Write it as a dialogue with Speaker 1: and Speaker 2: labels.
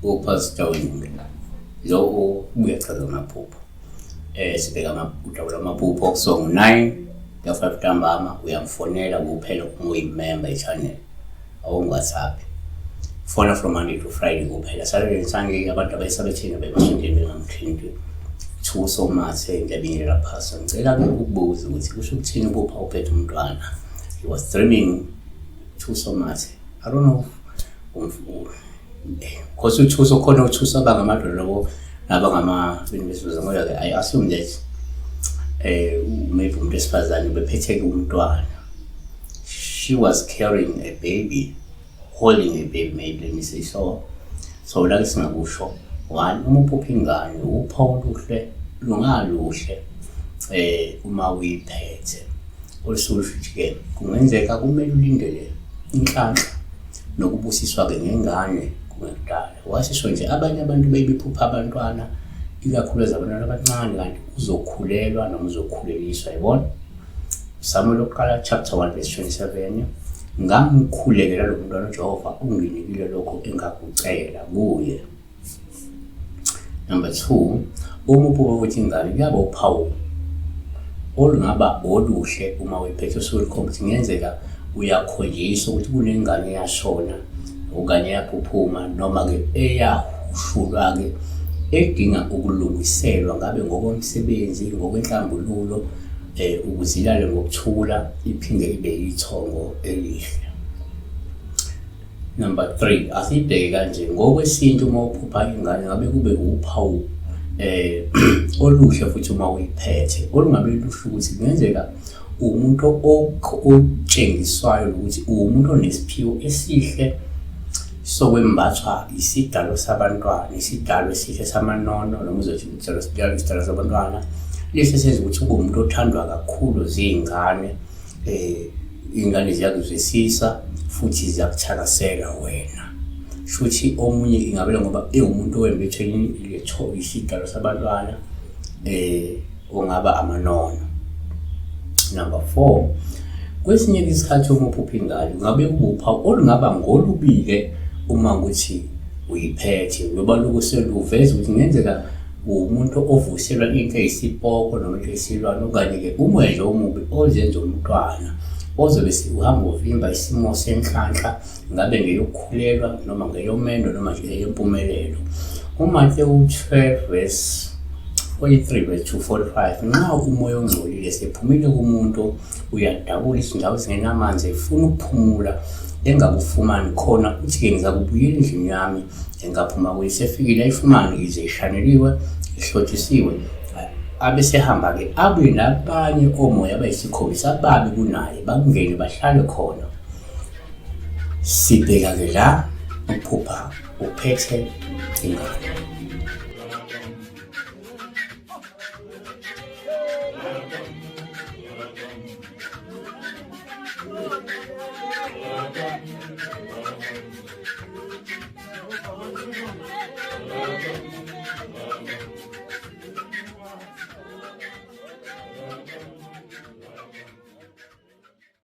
Speaker 1: uPastor Wingela lo ubuyechaza amaphupho. Sibheka udaba lamaphupho kusuka ngo-9 ngo-5 ntambama uyamfonela kuphela uma uyimember e-channel awungu-WhatsApp. Fona from Monday to Friday kuphela. Saturday and Sunday abantu abayisabethini bebashintshile bengamthinti. Thuso Mathe ngiyabingelela Pastor. Ngicela-ke ukubuza ukuthi kusho ukuthini ukupha uphethe umntwana. He was dreaming Thuso Mathe. I don't know. Because uThuso khona uThuso abangamadoda labo nabangama-20 besizwe ngoba I assume that maybe umuntu esifazane bephethe umntwana. She was carrying a baby, holding a baby, maybe let me say so. So la singakusho one uma uphupha ingane upha oluhle lungaluhle uma uyiphethe. Olusho ke kungenzeka kumele ulindele inhlanhla nokubusiswa ke ngengane kungekudala. Wasisho nje abanye abantu beyiphupha abantwana ikakhulukazi abantwana abancane kanti uzokhulelwa noma uzokhuleliswa yibona. Samuel oqala chapter 1 verse 27 ngamkhulekela lo mntwana uJehova unginikile lokho engakucela kuye. Number 2 uma uphupha ukuthi ingane kuyaba uphawu olungaba oluhle uma uyiphethe usuku ukuthi ngenzeka uyakhonjiswa ukuthi kunengane yashona okanye yaphuphuma noma ke eyahushulwa ke edinga ukulungiselwa ngabe ngokomsebenzi ngokwenhlambululo ukuzilala ngokuthula iphinde ibe yithongo elihle. Number 3 asibheke kanje ngokwesintu uma uphupha ingane ngabe kube uphawu oluhle futhi uma uyiphethe olungabe lusho ukuthi kungenzeka umuntu otshengiswayo ukuthi umuntu onesiphiwo esihle sokwembathwa isidalo sabantwana, isidalo esihle samanono noma uzothi isidalo sabantwana lesi senza ukuthi ube umuntu othandwa kakhulu zingane. Ingane ziyakuzwisisa futhi ziyakuthakasela wena. Shuthi omunye ingabela ngoba umuntu owembethwe isidalo sabantwana ongaba amanono. Number 4 kwesinye isikhathi uma uphupha ingane ngabe ubupha olungaba ngolubile uma ukuthi uyiphethe ngoba lokuseluveza ukuthi ngenzeka umuntu ovuselwa into eyisipoko noma into eyisilwane okanye ke umoya omubi ozenza umntwana ozobe uhamba uvimba isimo senhlanhla ngabe ngeyokukhulelwa noma ngeyomendo noma nje eyempumelelo. uMathewu 12 verse 43 verse 245 nxa umoya ongcolile sephumile kumuntu uyadabula izindawo ezingenamanzi efuna ukuphumula engakufumani khona uthi ke ngizakubuyela endlini yami engaphuma kuyisefikile ayifumani ize ishaneliwe ihlotshisiwe abese hamba ke abuye nabanye omoya abayisikhombisa ababi kunaye bakungene bahlale khona. Sibheka ke la uphupha uphethe ingane.